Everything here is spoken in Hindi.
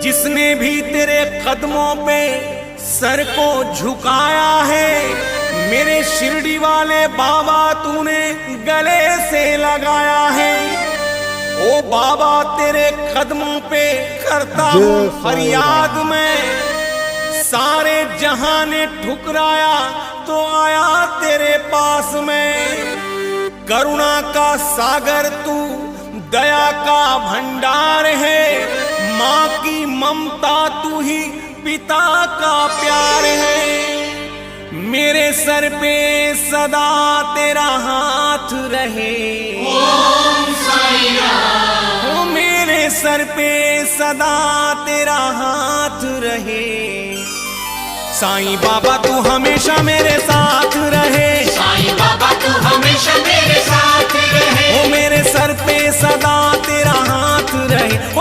जिसने भी तेरे कदमों पे सर को झुकाया है, मेरे शिरडी वाले बाबा तूने गले से लगाया है। ओ बाबा तेरे कदमों पे करता हूँ फरियाद में, सारे जहां ने ठुकराया तो आया तेरे पास में। करुणा का सागर तू, दया का भंडार है, माँ की ममता तू ही पिता का प्यार है। मेरे सर पे सदा तेरा हाथ रहे, ओम साईं राम। ओ मेरे सर पे सदा तेरा हाथ रहे। साईं बाबा तू हमेशा मेरे साथ रहे, साईं बाबा तू हमेशा मेरे साथ रहे। ओ मेरे सर पे सदा तेरा हाथ रहे।